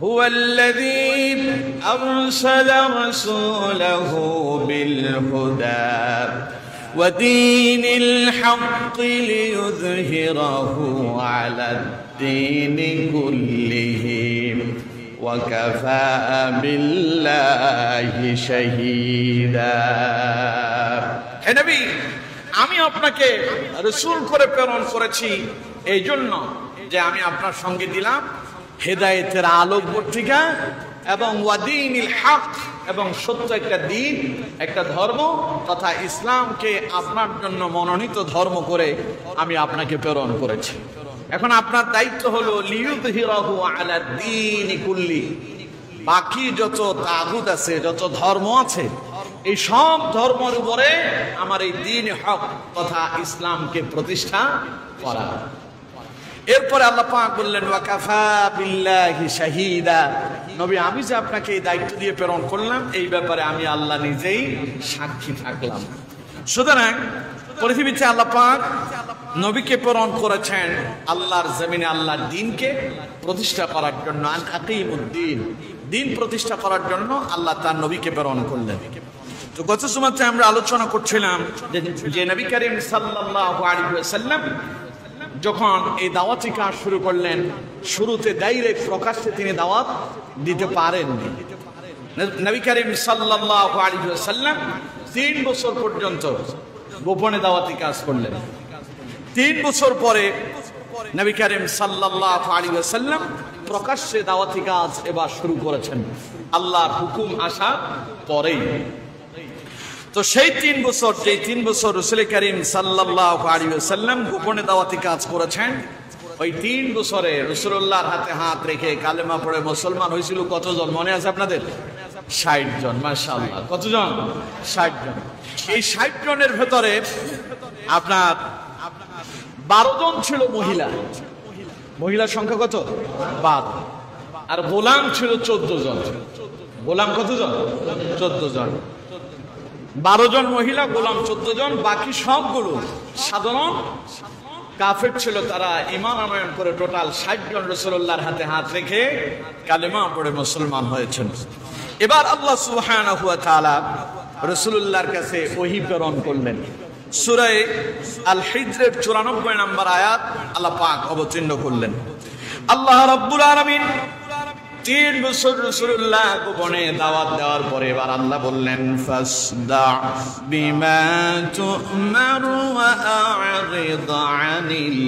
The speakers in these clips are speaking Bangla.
হুয়াল্লাযী আরসালা রাসূলাহু বিল হুদা ওয়া দীনিল হাক্কি লিইয়ুযহিরাহু আলাদ-দীনি কুল্লিহি ওয়া কাফা বিল্লাহি শাহীদা। হে নবী, আমি আপনাকে রাসূল করে প্রেরণ করেছি এই জন্য যে আমি আপনার সঙ্গে দিলাম হেদায়েতের আলোকবর্তিকা এবং ওয়াদিনিল হক এবং সত্য একটা দিন, একটা ধর্ম তথা ইসলামকে আপনার জন্য মনোনীত ধর্ম করে আমি আপনাকে প্রেরণ করেছি। এখন আপনার দায়িত্ব হলো লিইয়ুযহিরাহু আলাদ-দীনি কুল্লি, বাকি যত তাগুত আছে, যত ধর্ম আছে, এই সব ধর্মের উপরে আমার এই দ্বীন হক তথা ইসলামকে প্রতিষ্ঠা করা। এরপরে আল্লাহ পাক বললেন ওয়া কাফা বিল্লাহি শাহীদা, নবী আমি যে আপনাকে এই দায়িত্ব দিয়ে প্রেরণ করলাম এই ব্যাপারে আমি আল্লাহ নিজেই সাক্ষী থাকলাম। সুতরাং পৃথিবীতে আল্লাহ পাক নবীকে প্রেরণ করেছেন আল্লাহর জমিনে আল্লাহর দ্বীনকে প্রতিষ্ঠা করার জন্য, আন আকিমুদ্দিন, দ্বীন প্রতিষ্ঠা করার জন্য আল্লাহ তার নবীকে প্রেরণ করলেন। তো গত জুমাতে আমরা আলোচনা করছিলাম যে নবী করিম সাল্লাল্লাহু আলাইহি ওয়াসাল্লাম যখন এই দাওয়াতি কাজ শুরু করলেন, শুরুতে ডাইরেক্ট প্রকাশ্যে তিনি দাওয়াত দিতে পারেননি। নবী করিম সাল্লাল্লাহু আলাইহি ওয়াসাল্লাম 3 বছর পর্যন্ত গোপনে দাওয়াতি কাজ করলেন। 3 বছর পরে নবী করিম সাল্লাল্লাহু আলাইহি ওয়াসাল্লাম প্রকাশ্যে দাওয়াতি কাজ এবার শুরু করেছেন আল্লাহর হুকুম আসার পরেই। তো সেই 3 বছর, যে 3 বছর রাসূল করিম সাল্লাল্লাহু আলাইহি ওয়াসাল্লাম গোপনে দাওয়াতি কাজ করেছেন, ওই 3 বছরে রাসূলুল্লাহর হাতে হাত রেখে কালেমা পড়ে মুসলমান হয়েছিল কতজন মনে আছে আপনাদের? 60 জন। মাশাআল্লাহ, কতজন? 60 জন। এই 60 জনের ভেতরে আপনার 12 জন ছিল মহিলা। মহিলার সংখ্যা কত? 12। আর গোলাম ছিল 14 জন। গোলাম কতজন? 14 জন। 12 জন মহিলা, গোলাম 14 জন, বাকি সবগুলো সাধারণ কাফের ছিল। তারা ঈমান আনয়ন করে টোটাল 60 জন রাসূলুল্লাহর হাতে হাত রেখে কালেমা পড়ে মুসলমান হয়েছেন। এবার আল্লাহ সুবহানাহু ওয়া তাআলা রাসূলুল্লাহর কাছে ওহী প্রেরণ করলেন। সূরা আল হিজরের 94 নম্বর আয়াত আল্লাহ পাক অবতীর্ণ করলেন। আল্লাহ রাব্বুল আলামিন 3 বছর রাসূলুল্লাহ গোপনে দাওয়াত দেওয়ার পরে এবার আল্লাহ বললেন ফাসদা বিমা তু'মার ওয়া আ'রিদ আনিল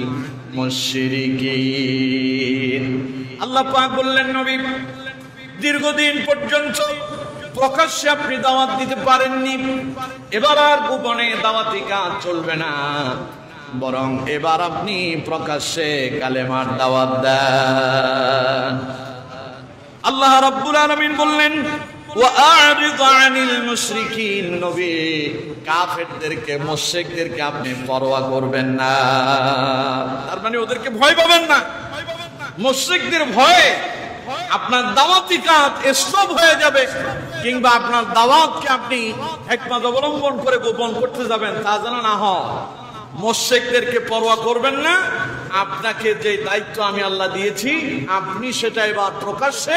মুশরিকিন। আল্লাহ পাক বললেন নবী দীর্ঘদিন পর্যন্ত প্রকাশ্যে আপনি দাওয়াত দিতে পারেননি, এবার আর গোপনে দাওয়াতি কাজ চলবে না, বরং এবার আপনি প্রকাশ্যে কালেমার দাওয়াত দেন। আল্লাহ রাব্বুল আলামিন বললেন ওয়া আ'রিদ আনিল মুশরিকিন, নবী কাফেরদেরকে, মুশরিকদেরকে আপনি পরোয়া করবেন না। তার মানে ওদেরকে ভয় পাবেন না। মুশরিকদের ভয়ে আপনার দাওয়াতি কাজ স্টপ হয়ে যাবে, কিংবা আপনার দাওয়াতকে আপনি হিকমত অবলম্বন করে গোপন করতে যাবেন, তা যেন না হয়। মুশরিকদেরকে পরোয়া করবেন না। আপনাকে যে দায়িত্ব আমি আল্লাহ দিয়েছি আপনি সেটা এবার প্রকাশ্যে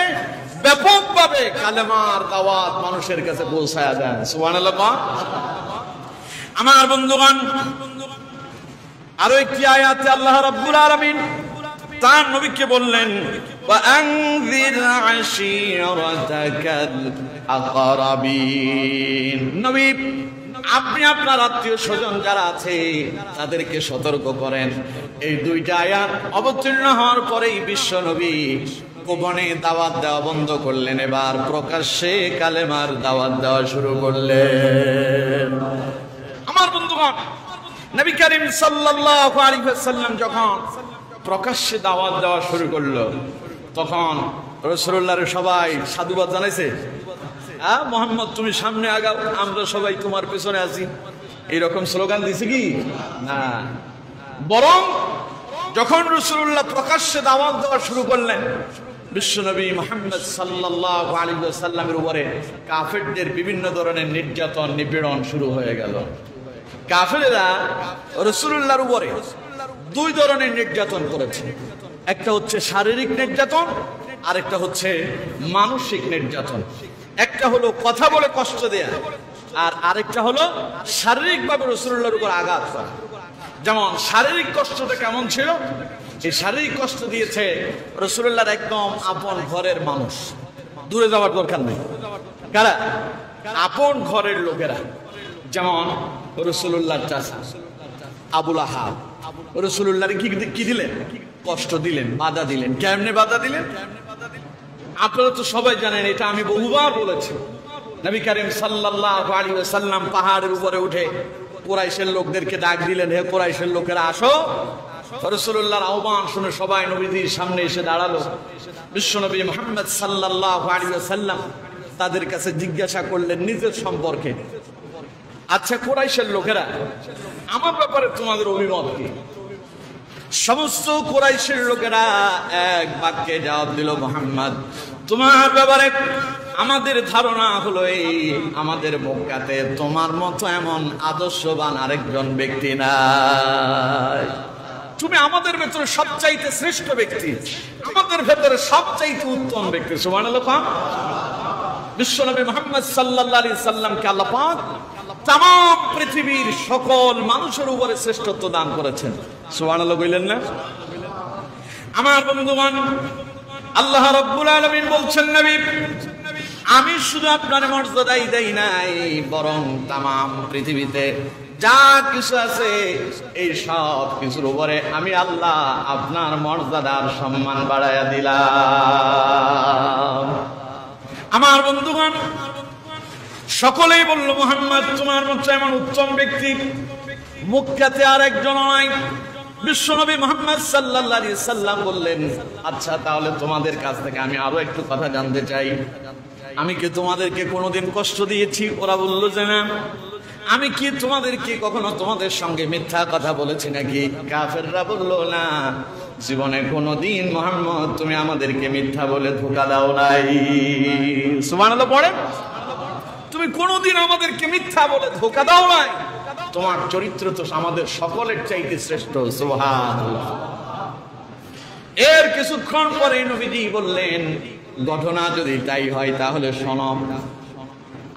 ব্যাপকভাবে কালেমার দাওয়াত মানুষের কাছে পৌঁছায়া দেন। সুবহানাল্লাহ। আমার বন্ধুগণ, আরো একটি আয়াতে আল্লাহ রাব্বুল আলামিন তার নবীকে বললেন وأنذر عشيرتك الأقربين, নবী আপনি আপনার আত্মীয় স্বজন যারা আছে তাদেরকে সতর্ক করেন। এই 2টা আয়াত অবতীর্ণ হওয়ার পরেই বিশ্ব নবী গোপনে দাওয়াত দেওয়া বন্ধ করলেন, এবার প্রকাশ্যে কালেমার দাওয়াত দেওয়া শুরু করলেন। আমার বন্ধুগণ, নবী করিম সাল্লাল্লাহু আলাইহি ওয়াসাল্লাম যখন প্রকাশ্যে দাওয়াত দেওয়া শুরু করলো তখন রাসূলুল্লাহর সবাই সাধুবাদ জানাইছে। মোহাম্মদ তুমি সামনে আগাও, আমরা সবাই তোমার পেছনে আছি, এইরকম স্লোগান দিছে কি না। বরং যখন রাসূলুল্লাহ প্রকাশ্যে দাওয়াত দেওয়া শুরু করলেন, বিশ্বনবী মুহাম্মদ সাল্লাল্লাহু আলাইহি ওয়াসাল্লামের উপরে কাফেরদের বিভিন্ন ধরনের নির্যাতন নিপীড়ন শুরু হয়ে গেল। কাফেররা রাসূলুল্লাহর উপরে 2 ধরনের নির্যাতন করেছে। একটা হচ্ছে শারীরিক নির্যাতন, আরেকটা হচ্ছে মানসিক নির্যাতন। একটা হলো কথা বলে কষ্ট দেয়া, আর আরেকটা হলো শারীরিকভাবে রাসূলুল্লাহর উপর আঘাত করা। যেমন শারীরিক কষ্টটা কেমন ছিল, এই শারীরিক কষ্ট দিয়েছে রাসূলুল্লাহর একদম আপন ঘরের মানুষ, দূরে যাওয়ার দরকার নেই। কারা? আপন ঘরের লোকেরা। যেমন রাসূলুল্লাহর চাচা আবুল আহাব রাসূলুল্লাহর কি দিলেন? কষ্ট দিলেন, বাধা দিলেন। কেমনে বাধা দিলেন? আপনারা তো সবাই জানেন, এটা আমি বহুবার বলেছি। নবী করিম সাল্লাল্লাহু আলাইহি ওয়াসাল্লাম পাহাড়ের উপরে উঠে কুরাইশের লোকদেরকে ডাক দিলেন, হে কুরাইশের লোকেরা আসো। রাসূলুল্লাহর আহ্বান শুনে সবাই নবীজির সামনে এসে দাঁড়ালো। বিশ্বনবী মুহাম্মদ সাল্লাল্লাহু আলাইহি ওয়াসাল্লাম তাদের কাছে জিজ্ঞাসা করলেন নিজের সম্পর্কে, আচ্ছা কুরাইশের লোকেরা, আমার ব্যাপারে তোমাদের অভিমত কি? সমস্ত কুরাইশের লোকেরা এক বাক্যে জবাব দিল, মুহাম্মদ তোমার ব্যাপারে আমাদের ধারণা হলো এই, আমাদের মক্কাতে তোমার মতো এমন আদর্শবান আরেকজন ব্যক্তি নাই। তুমি আমাদের ভেতরে সবচাইতে শ্রেষ্ঠ ব্যক্তি, আমাদের ভেতরে সবচাইতে উত্তম ব্যক্তি। সুবহানাল্লাহ। বিশ্বনবী মুহাম্মদ সাল্লাল্লাহু আলাইহি সাল্লামকে আল্লাহ পাক तमाम পৃথিবীর সকল মানুষের উপরে শ্রেষ্ঠত্ব দান করেছেন। সুবহানাল্লাহ কইলেন না? আমার বন্ধুগণ, আল্লাহ রাব্বুল আলামিন বলছেন, নবী আমি শুধু আপনার মর্যাদাই দেই নাই, বরং तमाम পৃথিবীতে যা কিছু আছে এই সব কিছুর উপরে আমি আল্লাহ আপনার মর্যাদার সম্মান বাড়ায়া দিলাম। আমার বন্ধুগণ, সকলেই বলল, মুহাম্মদ তোমার মতো এমন উত্তম ব্যক্তি মক্কাতে আর একজন নাই। বিশ্বনবী মুহাম্মদ সাল্লাল্লাহু আলাইহি সাল্লাম বললেন, আচ্ছা তাহলে তোমাদের কাছ থেকে আমি আরো একটু কথা জানতে চাই, আমি কি তোমাদেরকে কোনোদিন কষ্ট দিয়েছি? ওরা বলল যে না। আমি কি তোমাদেরকে কখনো তোমাদের সঙ্গে মিথ্যা কথা বলেছি নাকি? কাফেররা বলল, না, জীবনে কোনোদিন মুহাম্মদ তুমি আমাদেরকে মিথ্যা বলে ধোঁকা দাও নাই। সুবহানাল্লাহ পড়ে, তুমি কোনোদিন আমাদেরকে মিথ্যা বলে ধোঁকা দাও নাই, তোমার চরিত্র তো আমাদের সকলের চাইতে শ্রেষ্ঠ। সুবহানাল্লাহ। এর কিছুক্ষণ পরে নবীজি বললেন, ঘটনা যদি তাই হয় তাহলে শোনো,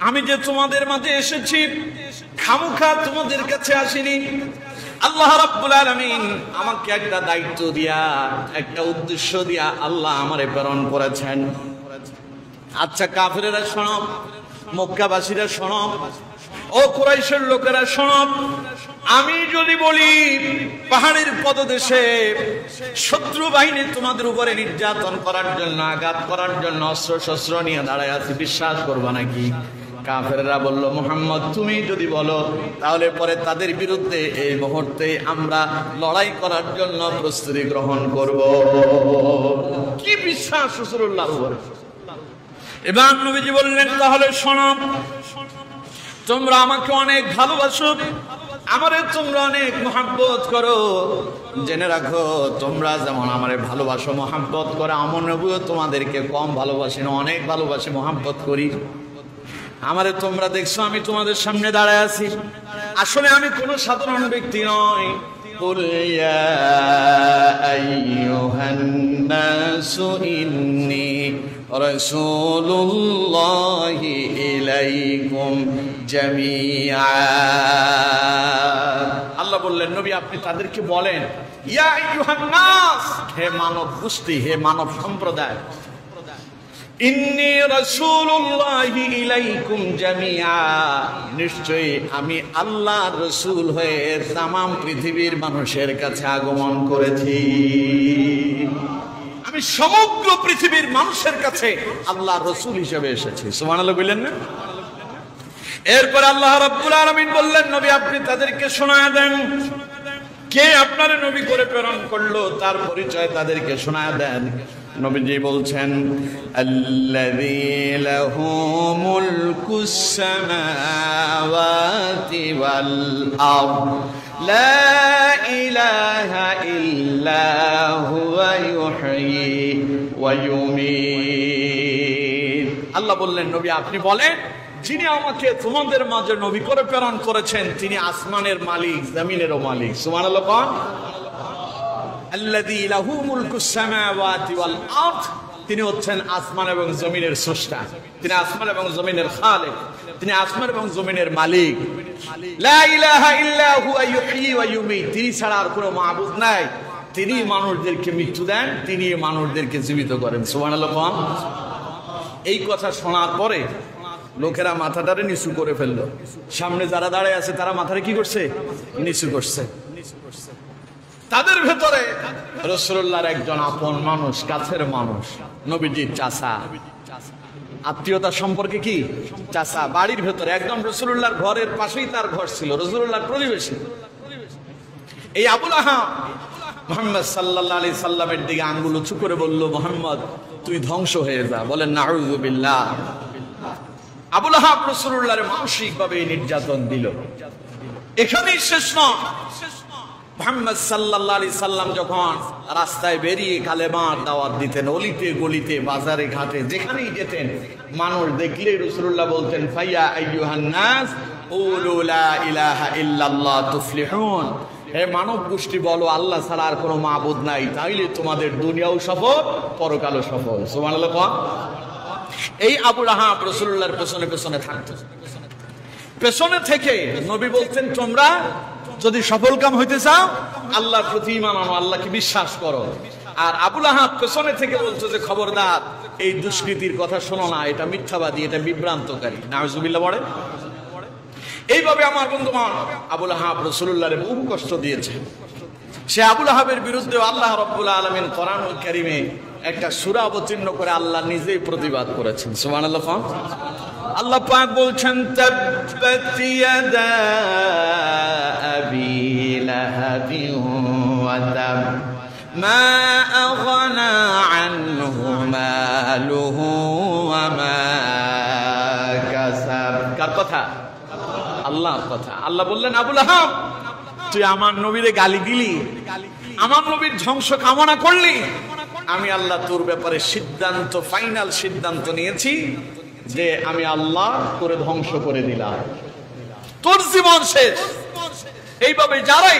আমি যে তোমাদের মাঝে এসেছি খামুখা তোমাদের কাছে আসিনি। আল্লাহ রাব্বুল আলামিন আমাকে একটা দায়িত্ব দিয়া, একটা উদ্দেশ্য দিয়া আল্লাহ আমারে প্রেরণ করেছেন। আচ্ছা কাফেরেরা শোনো, মক্কাবাসীরা শোনো, ও কুরাইশের লোকেরা শোনো, আমি যদি বলি পাহাড়ের পদদেশে শত্রু বাহিনী তোমাদের উপরে নির্যাতন করার জন্য, আঘাত করার জন্য অস্ত্র শস্ত্র নিয়ে দাঁড়ায় আছে, বিশ্বাস করবা নাকি? কাফেররা বলল, মুহাম্মদ তুমি যদি বলো তাহলে পরে তাদের বিরুদ্ধে এই মুহূর্তে আমরা লড়াই করার জন্য প্রস্তুতি গ্রহণ করব। কি বিশ্বাস রাসূলুল্লাহর উপরে! এবার নবীজি বললেন, তাহলে শোনো, তোমরা আমাকে অনেক ভালোবাসো, আমারে তোমরা অনেক মহব্বত করো, জেনে রাখো তোমরা যেমন আমারে ভালোবাসো মহব্বত করো, আমার নবীও তোমাদেরকে কম ভালোবাসি না, অনেক ভালোবাসি মহব্বত করি। আমারে তোমরা দেখছো আমি তোমাদের সামনে দাঁড়ায় আছি, আসলে আমি কোনো সাধারণ ব্যক্তি নই। قل يا أيها الناس إني رسول الله إليكم جميعا। আল্লাহ বললেন, নবী আপনি তাদেরকে বলেন, ইয়া আইয়ুহান নাস, হে মানব গোষ্ঠী, হে মানব সম্প্রদায়, ইন্নী রাসূলুল্লাহি ইলাইকুম জামিআ, নিশ্চয়ই আমি আল্লাহর রাসূল হয়ে तमाम পৃথিবীর মানুষের কাছে আগমন করেছি। আমি সমগ্র পৃথিবীর মানুষের কাছে আল্লাহর রাসূল হিসেবে এসেছি। সুবহানাল্লাহ বললেন না? এরপর আল্লাহ রাব্বুল আলামিন বললেন, নবী আপনি তাদেরকে শোনায় দেন কে আপনারে নবী করে প্রেরণ করলো, তার পরিচয় তাদেরকে শোনায় দেন। নবীজি বলছেন, আল্লাযী লাহু মুলকুস সামাওয়াতি ওয়াল আরদ লা ইলাহা ইল্লা হুয়া ইউহয়ী ওয়া ইউমীত। আল্লাহ বললেন, নবী আপনি বলেন, যিনি আমাকে তোমাদের মাঝে নবী করে প্রেরণ করেছেন তিনি আসমানের মালিক, জমিনেরও মালিক। সুবহানাল্লাহ। আল্লাযী লাহু মুলকুস সামাওয়াতি ওয়াল আরদ তিনি হচ্ছেন আসমান এবং জমিনের স্রষ্টা, তিনি আসমান এবং জমিনের খালিক, তিনি আসমান এবং জমিনের মালিক। লা ইলাহা ইল্লা হুয়া ইউহয়ি ওয়া ইউমীত, তিনি ছাড়া আর কোনো মাবুদ নাই। তিনি মানুষদেরকে মৃত্যু দেন, তিনি মানুষদেরকে জীবিত করেন। সুবহানাল্লাহ। এই কথা শোনার পরে লোকেরা মাথাটারে নিচু করে ফেললো। সামনে যারা দাঁড়ায় আছে তারা মাথারে কি করছে? নিচু করছে। তাদের ভেতরে রাসূলুল্লাহর একজন আপন মানুষ, কাছের মানুষ, নবীজির চাচা, আত্মীয়তার সম্পর্কে কি চাচা, বাড়ির ভেতরে একদম রাসূলুল্লাহর ঘরের পাশেই তার ঘর ছিল, রাসূলুল্লাহর প্রতিবেশী। এই আবুল আহাব মুহাম্মদ সাল্লাল্লাহু আলাইহি সাল্লামের দিকে আঙ্গুল উঁচু করে বলল, মুহাম্মদ তুই ধ্বংস হয়ে যা। বলেন নাউযু বিল্লাহ। আবুল আহাব রাসূলুল্লাহর মানসিকভাবে নির্যাতন দিল। এখানেই শেষ নয়। মুহাম্মদ সাল্লাল্লাহু আলাইহি সাল্লাম যখন রাস্তায় বেরিয়ে কালেমার দাওয়াত দিতেন, অলিতে গলিতে বাজারে ঘাটে যেখানেই যেতেন, মানুষ দেখলে রাসূলুল্লাহ বলতেন, ফাইয়া আইয়ুহান নাস কুলু লা ইলাহা ইল্লাল্লাহ তুফলিহুন। হে মানব গোষ্ঠী, বলো আল্লাহ ছাড়া আর কোনো মাবুদ নাই, তাইলে তোমাদের দুনিয়াও সফল, পরকালও সফল। সুবহানাল্লাহ। এই আবুল আহাব রাসূলুল্লাহর পেছনে পেছনে থাকতো। পেছনে থেকে নবী বলতেন, তোমরা যদি সফল কাম হইতে চাও আল্লাহর প্রতি ঈমান আনো, আল্লাহকে বিশ্বাস করো। আর আবুল আহাব পেছনে থেকে বলতো যে খবরদার, এই দুষ্কৃতির কথা শোনো না, এটা মিথ্যাবাদী, এটা বিভ্রান্তকারী। নাউজুবিল্লাহ পড়ে। এইভাবে আমার বন্ধুগণ আবুল আহাব রাসূলুল্লাহরে বহু কষ্ট দিয়েছে। সে আবুল আহাবের বিরুদ্ধে আল্লাহ রাব্বুল আলামিন কোরআনুল কারীমে একটা সূরা অবতীর্ণ করে আল্লাহ নিজেই প্রতিবাদ করেছেন। সুবহানাল্লাহ। আল্লাহ পাক বলছেন, তাব্বাত ইয়াদা আবি লাহাবিন ওয়া তাব মা আগনা আনহু মালুহু ওয়া মা কাসাব। কার কথা? আল্লাহর কথা। আল্লাহ বললেন, আবুল আহাব তুই আমার নবীরে গালি দিলি, আমার নবীর ধ্বংস কামনা করলি, আমি আল্লাহ তোর ব্যাপারে সিদ্ধান্ত, ফাইনাল সিদ্ধান্ত নিয়েছি যে আমি আল্লাহ তোরে ধ্বংস করে দিলাম, তোর জীবন শেষ। এইভাবে যারাই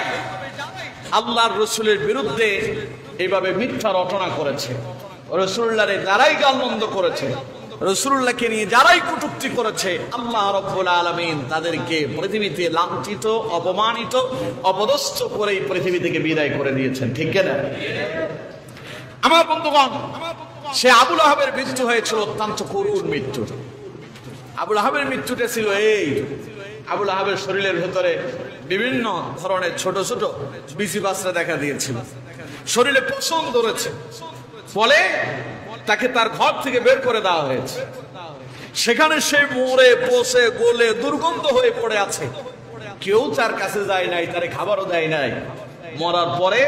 আল্লাহর রাসূলের বিরুদ্ধে এইভাবে মিথ্যা রটনা করেছে, রাসূলুল্লাহরে যারাই গালমন্দ করেছে, রাসূলুল্লাহকে নিয়ে যারাই কটূক্তি করেছে, আল্লাহ রাব্বুল আলামিন তাদেরকে পৃথিবীতে লাঞ্ছিত, অপমানিত, অপদস্থ করে পৃথিবী থেকে বিদায় করে দিয়েছেন। ঠিক কিনা? আমার বন্ধুগণ, সে আবুল আহাবের মৃত্যু হয়েছিল অত্যন্ত করুণ মৃত্যু। আবুল আহাবের মৃত্যুটা ছিল এই, আবুল আহাবের শরীরের ভেতরে বিভিন্ন ধরনের ছোট ছোট বিচি বাচ্চা দেখা দিয়েছিল, শরীরে পশম ধরেছে, ফলে তাকে তার ঘর থেকে বের করে দেওয়া হয়েছে। সেখানে সে মরে পচে গলে দুর্গন্ধ হয়ে পড়ে আছে, কেউ তার কাছে যায় নাই, তারে খাবারও দেয় নাই। মরার পরে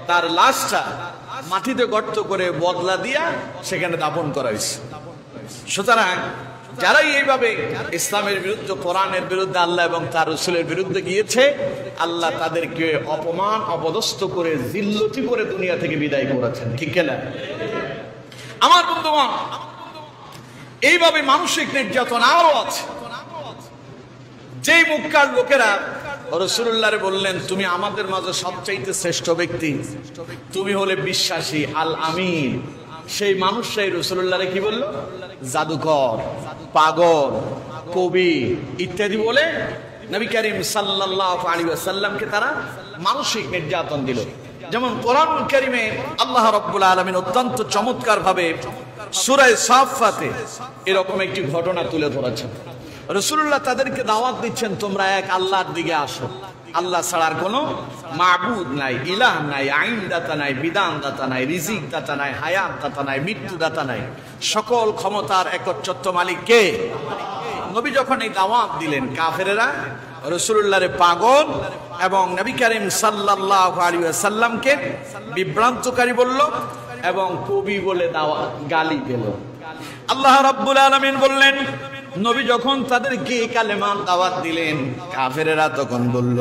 তার লাশটা মাটিতে গর্ত করে বদলা দিয়া সেখানে দাফন করা হয়েছে। সুতরাং যারাই এইভাবে ইসলামের বিরুদ্ধে, কোরআনের বিরুদ্ধে, আল্লাহ এবং তার রাসূলের বিরুদ্ধে গিয়েছে, আল্লাহ তাদেরকে অপমান, অপদস্থ করে, জিল্লতি করে দুনিয়া থেকে বিদায় করেছেন। ঠিক না? আমার বন্ধুগণ, এইভাবে মানসিক নির্যাতন আরো আছে। যেই মক্কার লোকেরা রাসূলুল্লাহরে বললেন, তুমি আমাদের মাঝে সবচাইতে শ্রেষ্ঠ ব্যক্তি, তুমি হলে বিশ্বাসী, আল আমিন, সেই মানুষটাই রাসূলুল্লাহরে কি বলল? জাদুকর, পাগল, কবি ইত্যাদি বলে নবী করিম সাল্লাল্লাহু আলাইহি ওয়াসাল্লামকে তারা মানসিক নির্যাতন দিল। যেমন কোরআনুল কারীমে আল্লাহ রাব্বুল আলামিন অত্যন্ত চমৎকার ভাবে সূরা সাফফাতে এরকম একটি ঘটনা তুলে ধরেছেন। রাসূলুল্লাহ তাদেরকে দাওয়াত দিচ্ছেন, তোমরা এক আল্লাহর দিকে আসো, আল্লাহ ছাড়ার কোনো মাবুদ নাই, ইলাহ নাই, আইন দাতা নাই, বিধান দাতা নাই, রিজিক দাতা নাই, হায়াত দাতা নাই, মৃত্যু দাতা নাই, সকল ক্ষমতার একচ্ছত্র মালিক কে? নবী যখন এই দাওয়াত দিলেন, কাফেরেরা রাসূলুল্লাহরে পাগল এবং নবী করিম সাল্লাল্লাহু আলাইহি ওয়াসাল্লামকে বিভ্রান্তকারী বলল এবং কবি বলে গালি দিল। আল্লাহ রাব্বুল আলামিন বললেন, নবী যখন তাদেরকে কালেমার দাওয়াত দিলেন, কাফেরেরা তখন বলল,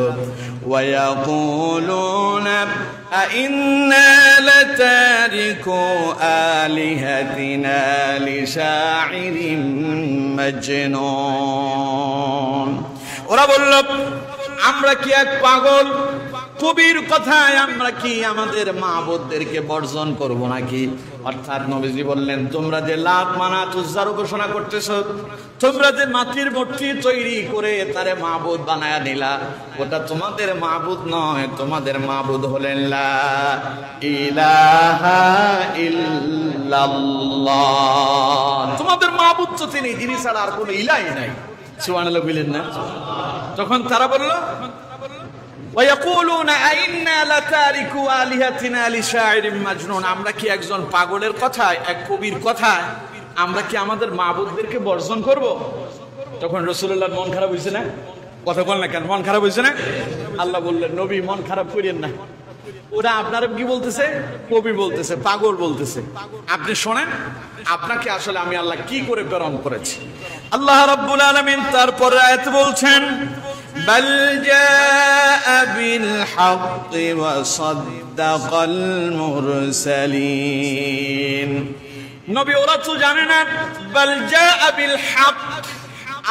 ওয়ায়াকুলুনা আইন্না লাতারিকু আলিহাতিনা লিশাইরিন মাজনুন। ওরা বলল, আমরা কি এক পাগল কবির কথায় আমরা কি আমাদের মাবুদদেরকে বর্জন করব নাকি? অর্থাৎ নবীজি বললেন, তোমরা যে লাত মানাত উজ্জার উপাসনা করতেছো, তোমরা যে মাটির মূর্তি তৈরি করে তারে মাবুদ বানায়া নিলা, ওটা তোমাদের মাবুদ নয়, তোমাদের মাবুদ হলেন লা ইলাহা ইল্লাল্লাহ। তোমাদের মাবুদ তো যিনি ছাড়া আর কোনো ইলাহই নাই। সুবহানাল্লাহ বলেন না? তখন তারা বলল, ويقولون أئنا لتاركو آلهتنا لشاعر مجنون, আমরা কি একজন পাগলের কথায়, এক কবির কথায় আমরা কি আমাদের মাবুদদেরকে বর্জন করব? তখন রাসূলুল্লাহর মন খারাপ হইছে না? কথা বল না কেন, মন খারাপ হইছে না? আল্লাহ বললেন, নবী মন খারাপ করেন না, ওরা আপনারা কি বলতেছে? কবি বলতেছে, পাগল বলতেছে। আপনি শোনেন আপনাকে আসলে আমি আল্লাহ কি করে প্রেরণ করেছি। আল্লাহ রাব্বুল আলামিন তারপর আয়াত বলছেন, بل جاء بالحق وصدق المرسلين। নবী ওরা তো জানে না, বল জাআ বিল হক,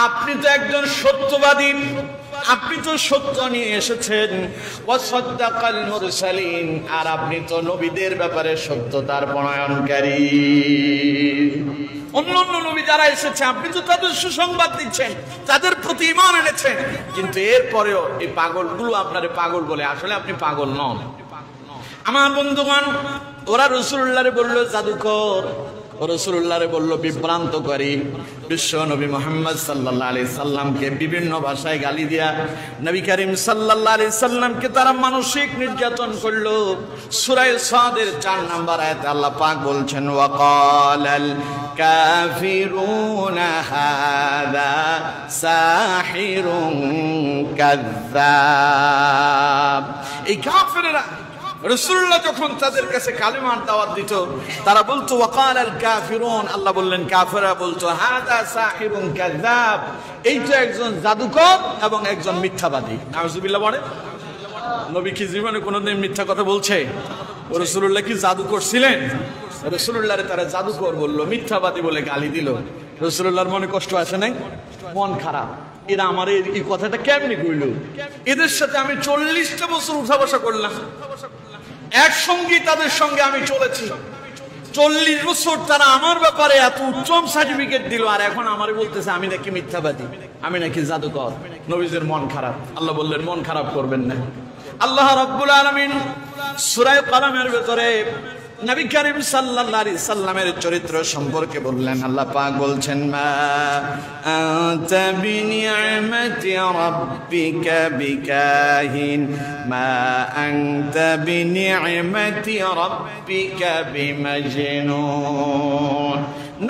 আপনি তো একজন সত্যবাদী, আপনি তো সত্য নিয়ে এসেছেন। ওয়াসাদ্দাকাল মুরসালিন, আর আপনি তো নবীদের ব্যাপারে সত্যতার প্রণয়নকারী। অন্য অন্য নবী যারা এসেছে আপনি তো তাদের সুসংবাদ দিচ্ছেন, তাদের প্রতি ঈমান এনেছেন, কিন্তু এরপরেও এই পাগলগুলো আপনারে পাগল বলে, আসলে আপনি পাগল নন। আমার বন্ধুগণ, ওরা রাসূলুল্লাহরে বলল জাদুকর, রাসূলুল্লাহরে বলল বিভ্রান্তকারী। বিশ্ব নবী মুহাম্মদ সাল্লাল্লাহু আলাইহি সাল্লামকে বিভিন্ন ভাষায় গালি দিয়া নবী করিম সাল্লাল্লাহু আলাইহি সাল্লামকে তারা মানসিক নির্যাতন করলো। সূরা সাদের 4 নম্বর আয়াতে আল্লাহ পাক বলছেন, ওয়াকালাল কাফিরুনা হাযা সাহিরুন কাযযাব। এই কাফেররা রাসূলুল্লাহ যখন তাদের কাছে কালেমার দাওয়াত দিত, তারা বলতো ওয়াকালাল কাফিরুন, আল্লাহ বললেন কাফেররা বলতো হাযা সাহিরুন কাযযাব, এই তো একজন জাদুকর এবং একজন মিথ্যাবাদী। নাউজুবিল্লাহ বলে। নবী কি জীবনে কোনোদিন মিথ্যা কথা বলছে? রাসূলুল্লাহ কি জাদুকর ছিলেন? রাসূলুল্লাহরে তারা জাদুকর বললো, মিথ্যাবাদী বলে গালি দিল। রাসূলুল্লাহর মনে কষ্ট আসে নাই? মন খারাপ, এরা আমার এই কথাটা কেমনি কইল? এদের সাথে আমি 40টা বছর উঠা বসা করলাম, একসঙ্গে তাদের সঙ্গে আমি চলেছি, 40 বছর তারা আমার ব্যাপারে এত উত্তম সার্টিফিকেট দিল, আর এখন আমারে বলতেছে আমি নাকি মিথ্যাবাদী, আমি নাকি জাদুকর। নবীজির মন খারাপ। আল্লাহ বললেন মন খারাপ করবেন না। আল্লাহ রাব্বুল আলামিন সূরা কালামের ভিতরে নবী করিম সাল্লাল্লাহু আলাইহি সাল্লামের চরিত্র সম্পর্কে বললেন। আল্লাহ পাক বলছেন, মা আনতা বিনিআমাতি রাব্বিকা বিকাহিন, মা আনতা বিনিআমাতি রাব্বিকা বিমাজনুন।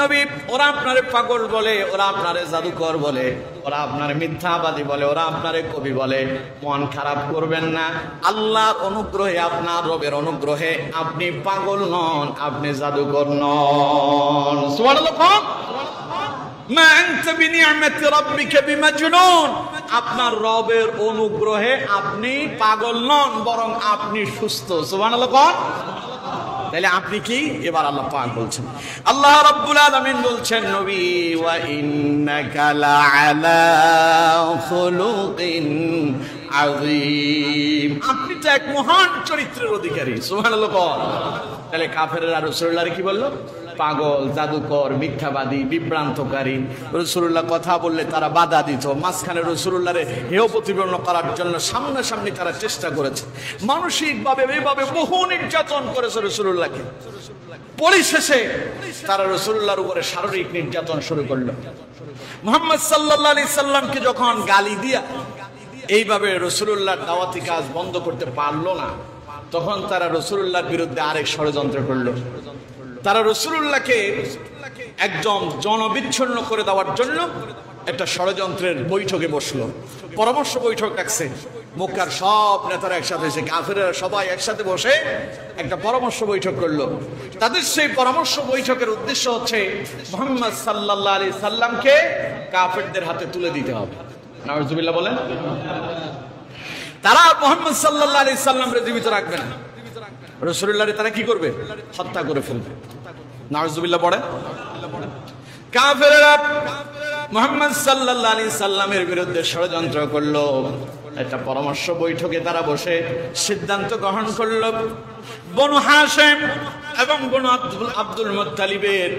নবী, ওরা আপনারে পাগল বলে, ওরা আপনারে জাদুকর বলে, ওরা আপনারে মিথ্যাবাদী বলে, ওরা আপনারে কবি বলে, মন খারাপ করবেন না। আল্লাহর অনুগ্রহে, আপনার রবের অনুগ্রহে আপনি পাগল নন, আপনি জাদুকর নন। সুবহানাল্লাহ। মা আনতা বিনিআমাতি রাব্বিকা বিমাজনুন, আপনার রবের অনুগ্রহে আপনি পাগল নন, বরং আপনি সুস্থ। সুবহানাল্লাহ। তাহলে আপনি কি? এবার আল্লাহ পাক বলছেন, আল্লাহ রাব্বুল আলামিন বলছেন, নবী ওয়া ইন্নাকা লাআলা খুলুকিন আযীম, আপনি তো এক মহান চরিত্রের অধিকারী। সুবহানাল্লাহ। তাহলে কাফেররা রাসূলুল্লাহর কি বলল? পাগল, জাদুকর, মিথ্যাবাদী, বিভ্রান্তকারী। রাসূলুল্লাহ কথা বললে তারা বাধা দিত, মাঝখানে রাসূলুল্লাহরে হেয় প্রতিপন্ন করার জন্য সামনাসামনি তারা চেষ্টা করেছে, মানসিকভাবে এইভাবে বহু নির্যাতন করেছে রাসূলুল্লাহকে। পরিশেষে তারা রাসূলুল্লাহর উপরে শারীরিক নির্যাতন শুরু করলো। মুহাম্মদ সাল্লাল্লাহু আলাইহি সাল্লামকে যখন গালি দিয়া এইভাবে রাসূলুল্লাহর দাওয়াতি কাজ বন্ধ করতে পারলো না, তখন তারা রাসূলুল্লাহর বিরুদ্ধে আরেক ষড়যন্ত্র করলো। তারা রাসূলুল্লাহকে একদম জনবিচ্ছিন্ন করে দেওয়ার জন্য একটা ষড়যন্ত্রের বৈঠকে বসলো, পরামর্শ বৈঠক ডাকছে। মক্কার সব নেতারা একসাথে এসে, কাফেররা সবাই একসাথে বসে একটা পরামর্শ বৈঠক করলো। তাদের সেই পরামর্শ বৈঠকের উদ্দেশ্য হচ্ছে মুহাম্মদ সাল্লাল্লাহু আলাইহি সাল্লামকে কাফেরদের হাতে তুলে দিতে হবে। নাউজুবিল্লাহ বলেন। তারা মুহাম্মদ সাল্লাল্লাহু আলাইহি সাল্লামকে জীবিত রাখবে না, রাসূলুল্লাহকে তারা কি করবে? হত্যা করে ফেলবে। নাউজুবিল্লাহ পড়ে। কাফেররা মুহাম্মদ সাল্লাল্লাহু আলাইহি সাল্লামের বিরুদ্ধে ষড়যন্ত্র করলো। একটা পরামর্শ বৈঠকে তারা বসে সিদ্ধান্ত গ্রহণ করল, বনু হাশিম এবং বনু আব্দুল মুত্তালিবের